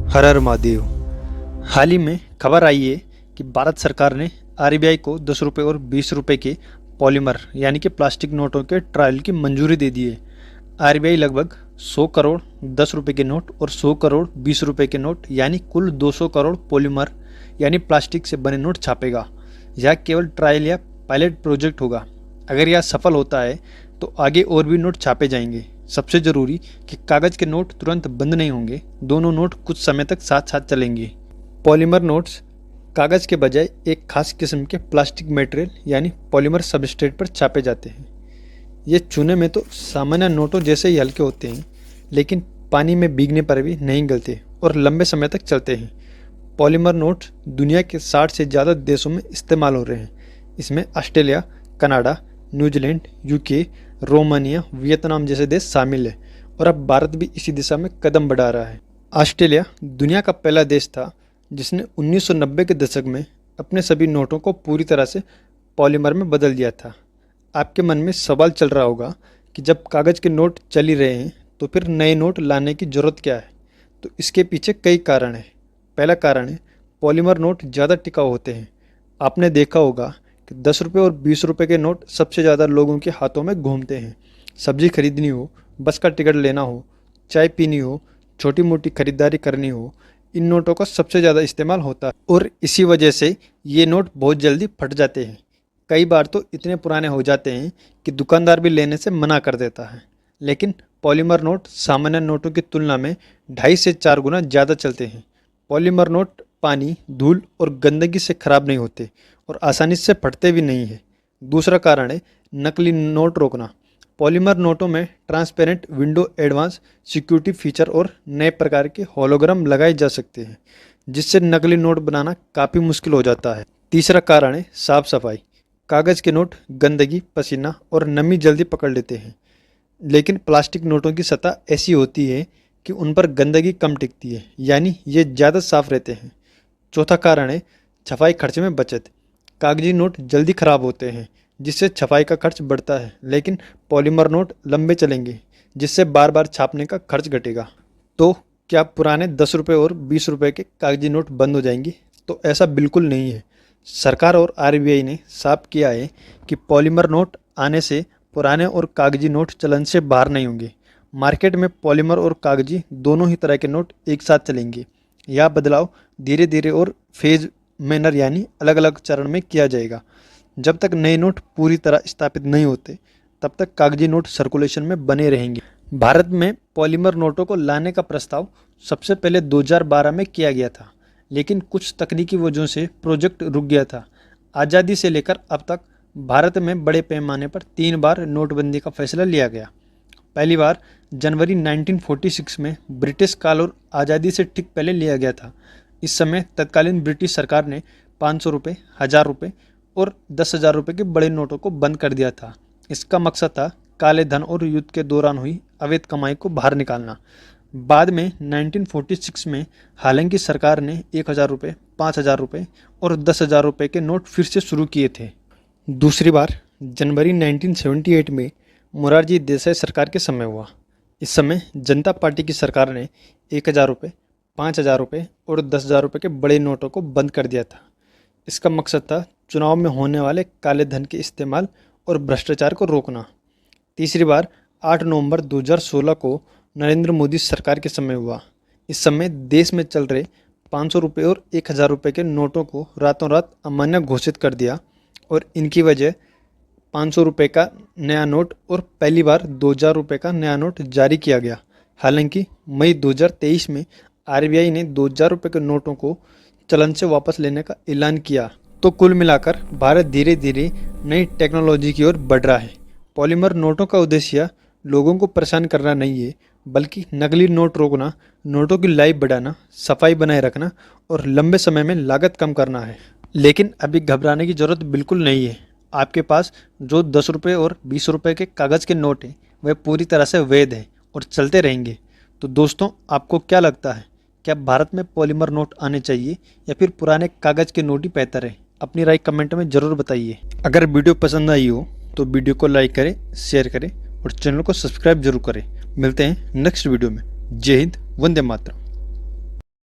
हर हर महादेव। हाल ही में खबर आई है कि भारत सरकार ने आरबीआई को 10 रुपये और 20 रुपये के पॉलीमर यानी कि प्लास्टिक नोटों के ट्रायल की मंजूरी दे दी है। आरबीआई लगभग 100 करोड़ 10 रुपये के नोट और 100 करोड़ 20 रुपये के नोट यानी कुल 200 करोड़ पॉलीमर यानी प्लास्टिक से बने नोट छापेगा। यह केवल ट्रायल या पायलट प्रोजेक्ट होगा। अगर यह सफल होता है तो आगे और भी नोट छापे जाएंगे। सबसे ज़रूरी कि कागज़ के नोट तुरंत बंद नहीं होंगे, दोनों नोट कुछ समय तक साथ साथ चलेंगे। पॉलीमर नोट्स कागज़ के बजाय एक खास किस्म के प्लास्टिक मटेरियल यानी पॉलीमर सबस्ट्रेट पर छापे जाते हैं। ये छूने में तो सामान्य नोटों जैसे ही हल्के होते हैं, लेकिन पानी में भीगने पर भी नहीं गलते और लंबे समय तक चलते हैं। पॉलीमर नोट्स दुनिया के 60 से ज़्यादा देशों में इस्तेमाल हो रहे हैं। इसमें Australia, Canada, New Zealand, UK, Romania, Vietnam जैसे देश शामिल है और अब भारत भी इसी दिशा में कदम बढ़ा रहा है। ऑस्ट्रेलिया दुनिया का पहला देश था जिसने 1990 के दशक में अपने सभी नोटों को पूरी तरह से पॉलीमर में बदल दिया था। आपके मन में सवाल चल रहा होगा कि जब कागज़ के नोट चल ही रहे हैं तो फिर नए नोट लाने की ज़रूरत क्या है? तो इसके पीछे कई कारण हैं। पहला कारण है पॉलीमर नोट ज़्यादा टिकाऊ होते हैं। आपने देखा होगा कि 10 रुपये और 20 रुपये के नोट सबसे ज़्यादा लोगों के हाथों में घूमते हैं। सब्जी खरीदनी हो, बस का टिकट लेना हो, चाय पीनी हो, छोटी मोटी खरीदारी करनी हो, इन नोटों का सबसे ज़्यादा इस्तेमाल होता है और इसी वजह से ये नोट बहुत जल्दी फट जाते हैं। कई बार तो इतने पुराने हो जाते हैं कि दुकानदार भी लेने से मना कर देता है। लेकिन पॉलीमर नोट सामान्य नोटों की तुलना में 2.5 से 4 गुना ज़्यादा चलते हैं। पॉलीमर नोट पानी, धूल और गंदगी से खराब नहीं होते और आसानी से फटते भी नहीं हैं। दूसरा कारण है नकली नोट रोकना। पॉलीमर नोटों में transparent window, advance security feature और नए प्रकार के होलोग्राम लगाए जा सकते हैं, जिससे नकली नोट बनाना काफ़ी मुश्किल हो जाता है। तीसरा कारण है साफ सफाई। कागज़ के नोट गंदगी, पसीना और नमी जल्दी पकड़ लेते हैं, लेकिन प्लास्टिक नोटों की सतह ऐसी होती है कि उन पर गंदगी कम टिकती है, यानी ये ज़्यादा साफ रहते हैं। चौथा कारण है छपाई खर्च में बचत। कागजी नोट जल्दी ख़राब होते हैं, जिससे छपाई का खर्च बढ़ता है, लेकिन पॉलीमर नोट लंबे चलेंगे, जिससे बार बार छापने का खर्च घटेगा। तो क्या पुराने 10 रुपये और 20 रुपये के कागजी नोट बंद हो जाएंगे? तो ऐसा बिल्कुल नहीं है। सरकार और आरबीआई ने साफ किया है कि पॉलीमर नोट आने से पुराने और कागजी नोट चलन से बाहर नहीं होंगे। मार्केट में पॉलीमर और कागजी दोनों ही तरह के नोट एक साथ चलेंगे। यह बदलाव धीरे धीरे और फेज मैनर यानी अलग अलग चरण में किया जाएगा। जब तक नए नोट पूरी तरह स्थापित नहीं होते, तब तक कागजी नोट सर्कुलेशन में बने रहेंगे। भारत में पॉलीमर नोटों को लाने का प्रस्ताव सबसे पहले 2012 में किया गया था, लेकिन कुछ तकनीकी वजहों से प्रोजेक्ट रुक गया था। आज़ादी से लेकर अब तक भारत में बड़े पैमाने पर 3 बार नोटबंदी का फैसला लिया गया। पहली बार जनवरी 1946 में ब्रिटिश काल और आज़ादी से ठीक पहले लिया गया था। इस समय तत्कालीन ब्रिटिश सरकार ने 500 रुपये, 1000 रुपये और 10,000 रुपये के बड़े नोटों को बंद कर दिया था। इसका मकसद था काले धन और युद्ध के दौरान हुई अवैध कमाई को बाहर निकालना। बाद में 1946 में हालांकि सरकार ने 1000 रुपये, 5000 रुपये और 10,000 रुपये के नोट फिर से शुरू किए थे। दूसरी बार जनवरी 1978 में मोरारजी देसाई सरकार के समय हुआ। इस समय जनता पार्टी की सरकार ने 1000 रुपये, 5000 रुपये और 10,000 रुपये के बड़े नोटों को बंद कर दिया था। इसका मकसद था चुनाव में होने वाले काले धन के इस्तेमाल और भ्रष्टाचार को रोकना। तीसरी बार 8 नवंबर 2016 को नरेंद्र मोदी सरकार के समय हुआ। इस समय देश में चल रहे 500 रुपये और 1000 रुपये के नोटों को रातों रात अमान्य घोषित कर दिया और इनकी वजह 500 रुपये का नया नोट और पहली बार 2000 रुपये का नया नोट जारी किया गया। हालांकि मई 2023 में आरबीआई ने 2000 रुपये के नोटों को चलन से वापस लेने का ऐलान किया। तो कुल मिलाकर भारत धीरे धीरे नई टेक्नोलॉजी की ओर बढ़ रहा है। पॉलीमर नोटों का उद्देश्य लोगों को परेशान करना नहीं है, बल्कि नकली नोट रोकना, नोटों की लाइफ बढ़ाना, सफाई बनाए रखना और लंबे समय में लागत कम करना है। लेकिन अभी घबराने की ज़रूरत बिल्कुल नहीं है। आपके पास जो 10 रुपये और 20 रुपये के कागज़ के नोट हैं, वह पूरी तरह से वैध हैं और चलते रहेंगे। तो दोस्तों, आपको क्या लगता है? क्या भारत में पॉलीमर नोट आने चाहिए या फिर पुराने कागज़ के नोट ही बेहतर है? अपनी राय कमेंट में ज़रूर बताइए। अगर वीडियो पसंद आई हो तो वीडियो को लाइक करें, शेयर करें और चैनल को सब्सक्राइब जरूर करें। मिलते हैं नेक्स्ट वीडियो में। जय हिंद, वंदे मातरम।